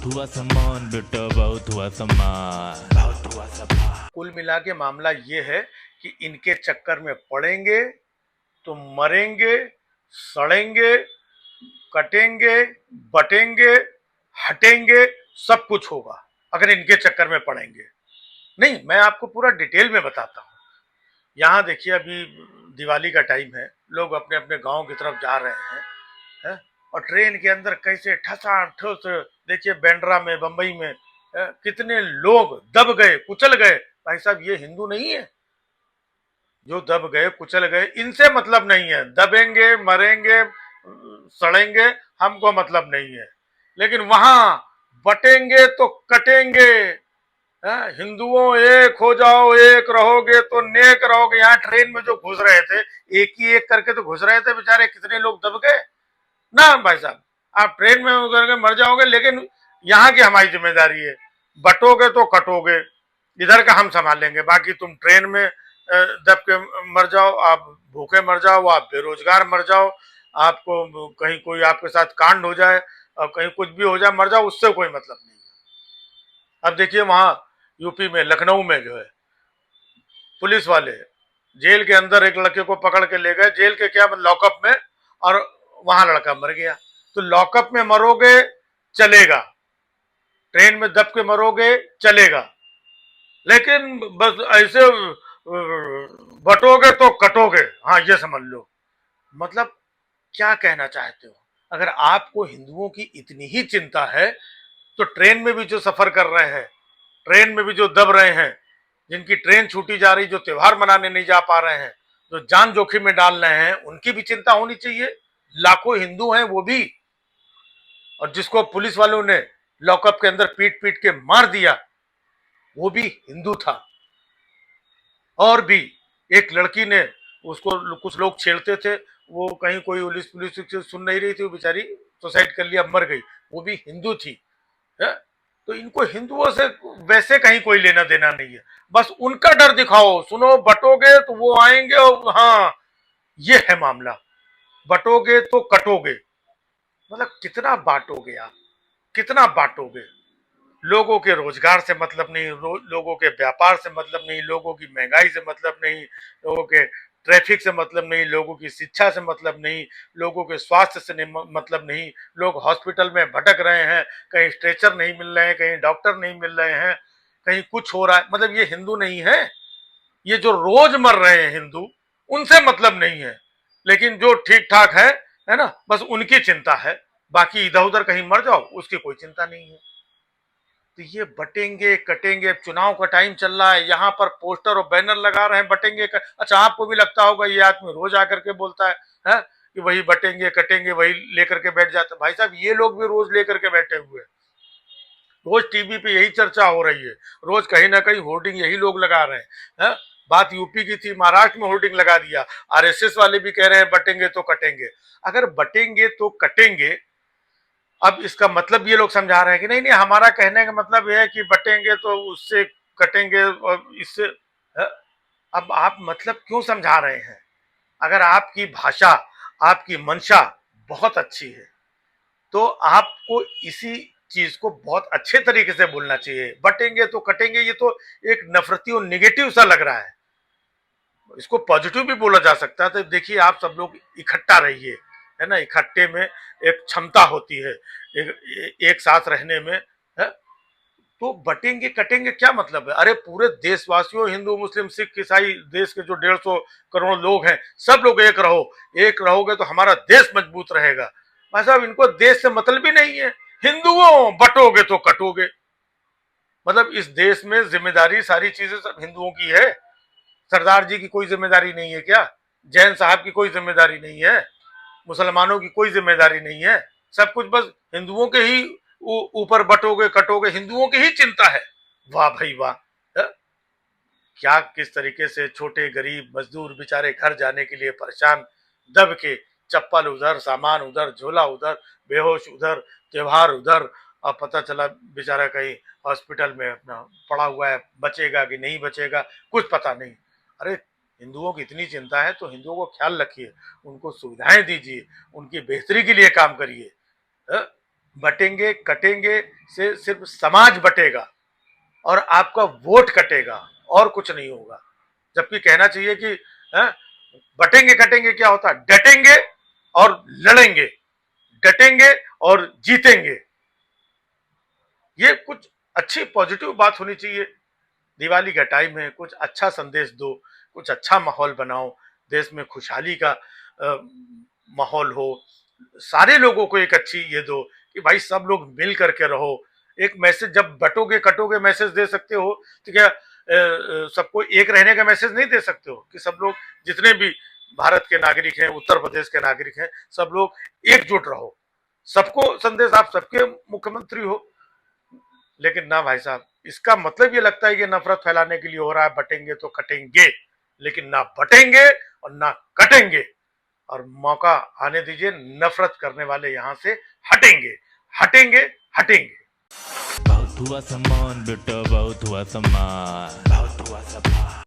बहुत हुआ सम्मान बेटा, बहुत हुआ सम्मान, बहुत हुआ सम्मान। कुल मिला के मामला ये है कि इनके चक्कर में पड़ेंगे तो मरेंगे, सड़ेंगे, कटेंगे, बटेंगे, हटेंगे, सब कुछ होगा अगर इनके चक्कर में पड़ेंगे। नहीं, मैं आपको पूरा डिटेल में बताता हूँ। यहाँ देखिए, अभी दिवाली का टाइम है, लोग अपने अपने गांव की तरफ जा रहे हैं, और ट्रेन के अंदर कैसे ठसा ठुस, देखिए बांद्रा में, बंबई में कितने लोग दब गए, कुचल गए। भाई साहब, ये हिंदू नहीं है जो दब गए, कुचल गए। इनसे मतलब नहीं है, दबेंगे, मरेंगे, सड़ेंगे, हमको मतलब नहीं है। लेकिन वहां बटेंगे तो कटेंगे। हिंदुओं एक हो जाओ, एक रहोगे तो नेक रहोगे। यहाँ ट्रेन में जो घुस रहे थे, एक ही एक करके तो घुस रहे थे बेचारे, कितने लोग दब गए ना भाई साहब। आप ट्रेन में उतर के मर जाओगे, लेकिन यहाँ की हमारी जिम्मेदारी है। बटोगे तो कटोगे, इधर का हम संभालेंगे। बाकी तुम ट्रेन में दब के मर जाओ, आप भूखे मर जाओ, आप बेरोजगार मर जाओ, आपको कहीं कोई आपके साथ कांड हो जाए और कहीं कुछ भी हो जाए, मर जाओ, उससे कोई मतलब नहीं है। अब देखिए, वहां यूपी में, लखनऊ में जो है, पुलिस वाले जेल के अंदर एक लड़के को पकड़ के ले गए, जेल के क्या, लॉकअप में, और वहां लड़का मर गया। तो लॉकअप में मरोगे चलेगा, ट्रेन में दब के मरोगे चलेगा, लेकिन बस ऐसे बटोगे तो कटोगे, हाँ ये समझ लो। मतलब क्या कहना चाहते हो? अगर आपको हिंदुओं की इतनी ही चिंता है, तो ट्रेन में भी जो सफर कर रहे हैं, ट्रेन में भी जो दब रहे हैं, जिनकी ट्रेन छूटी जा रही, जो त्योहार मनाने नहीं जा पा रहे हैं, जो जान जोखिम में डाल रहे हैं, उनकी भी चिंता होनी चाहिए। लाखों हिंदू हैं वो भी, और जिसको पुलिस वालों ने लॉकअप के अंदर पीट पीट के मार दिया, वो भी हिंदू था। और भी एक लड़की ने, उसको कुछ लोग छेड़ते थे, वो कहीं कोई पुलिस पुलिस सुन नहीं रही थी, वो बेचारी सुसाइड कर लिया, मर गई, वो भी हिंदू थी। है? तो इनको हिंदुओं से वैसे कहीं कोई लेना देना नहीं है। बस उनका डर दिखाओ, सुनो बटोगे तो वो आएंगे, और हाँ, ये है मामला। बटोगे तो कटोगे। मतलब कितना बांटोगे आप, कितना बांटोगे? लोगों के रोजगार से मतलब नहीं, लोगों के व्यापार से मतलब नहीं, लोगों की महंगाई से मतलब नहीं, लोगों के ट्रैफिक से मतलब नहीं, लोगों की शिक्षा से मतलब नहीं, लोगों के स्वास्थ्य से नहीं, मतलब नहीं। लोग हॉस्पिटल में भटक रहे हैं, कहीं स्ट्रेचर नहीं मिल रहे हैं, कहीं डॉक्टर नहीं मिल रहे हैं, कहीं कुछ हो रहा है। मतलब ये हिंदू नहीं है। ये जो रोज मर रहे हैं हिंदू, उनसे मतलब नहीं है। लेकिन जो ठीक ठाक है ना, बस उनकी चिंता है। बाकी इधर उधर कहीं मर जाओ, उसकी कोई चिंता नहीं है। तो ये बटेंगे कटेंगे, अब चुनाव का टाइम चल रहा है, यहाँ पर पोस्टर और बैनर लगा रहे हैं, अच्छा, आपको भी लगता होगा ये आदमी रोज आकर के बोलता है कि वही बटेंगे कटेंगे, वही लेकर के बैठ जाते हैं। भाई साहब, ये लोग भी रोज लेकर के बैठे हुए हैं, रोज टीवी पे यही चर्चा हो रही है, रोज कहीं ना कहीं होर्डिंग यही लोग लगा रहे हैं। बात यूपी की थी, महाराष्ट्र में होर्डिंग लगा दिया। आरएसएस वाले भी कह रहे हैं बटेंगे तो कटेंगे। अगर बटेंगे तो कटेंगे, अब इसका मतलब ये लोग समझा रहे हैं कि नहीं नहीं, हमारा कहने का मतलब यह है कि बटेंगे तो उससे कटेंगे, और इससे है? अब आप मतलब क्यों समझा रहे हैं? अगर आपकी भाषा, आपकी मंशा बहुत अच्छी है, तो आपको इसी चीज को बहुत अच्छे तरीके से बोलना चाहिए। बटेंगे तो कटेंगे, ये तो एक नफरती और निगेटिव सा लग रहा है। इसको पॉजिटिव भी बोला जा सकता है। तो देखिए, आप सब लोग इकट्ठा रहिए, है ना, इकट्ठे में एक क्षमता होती है, एक साथ रहने में, है? तो बटेंगे कटेंगे क्या मतलब है? अरे पूरे देशवासियों, हिंदू मुस्लिम सिख ईसाई, देश के जो 150 करोड़ लोग हैं, सब लोग एक रहो, एक रहोगे तो हमारा देश मजबूत रहेगा। भाई साहब, इनको देश से मतलब ही नहीं है। हिंदुओं, बटोगे तो कटोगे। मतलब इस देश में जिम्मेदारी, सारी चीजें सब हिंदुओं की है। सरदार जी की कोई जिम्मेदारी नहीं है क्या? जैन साहब की कोई जिम्मेदारी नहीं है? मुसलमानों की कोई जिम्मेदारी नहीं है? सब कुछ बस हिंदुओं के ही ऊपर बटोगे कटोगे, हिंदुओं की ही चिंता है। वाह भाई वाह। क्या किस तरीके से छोटे गरीब मजदूर बेचारे घर जाने के लिए परेशान, दब के, चप्पल उधर, सामान उधर, झोला उधर, बेहोश उधर, त्योहार उधर, अब पता चला बेचारा कहीं हॉस्पिटल में अपना पड़ा हुआ है, बचेगा कि नहीं बचेगा, कुछ पता नहीं। अरे हिंदुओं की इतनी चिंता है तो हिंदुओं को ख्याल रखिए, उनको सुविधाएं दीजिए, उनकी बेहतरी के लिए काम करिए। बटेंगे कटेंगे से सिर्फ समाज बटेगा और आपका वोट कटेगा और कुछ नहीं होगा। जबकि कहना चाहिए कि हैं, बटेंगे कटेंगे क्या होता है, डटेंगे और लड़ेंगे, डटेंगे और जीतेंगे। ये कुछ अच्छी पॉजिटिव बात होनी चाहिए। दिवाली का टाइम है, कुछ अच्छा संदेश दो, कुछ अच्छा माहौल बनाओ, देश में खुशहाली का माहौल हो, सारे लोगों को एक अच्छी ये दो कि भाई सब लोग मिल करके रहो। एक मैसेज जब बटोगे कटोगे मैसेज दे सकते हो तो क्या सबको एक रहने का मैसेज नहीं दे सकते हो कि सब लोग जितने भी भारत के नागरिक हैं, उत्तर प्रदेश के नागरिक हैं, सब लोग एकजुट रहो, सबको संदेश, आप सबके मुख्यमंत्री हो। लेकिन ना भाई साहब, इसका मतलब ये लगता है कि नफरत फैलाने के लिए हो रहा है, बटेंगे तो कटेंगे, लेकिन ना बटेंगे और ना कटेंगे। और मौका आने दीजिए, नफरत करने वाले यहां से हटेंगे, हटेंगे, हटेंगे। बहुत हुआ सम्मान बेटा, बहुत हुआ सम्मान, बहुत हुआ सम्मान।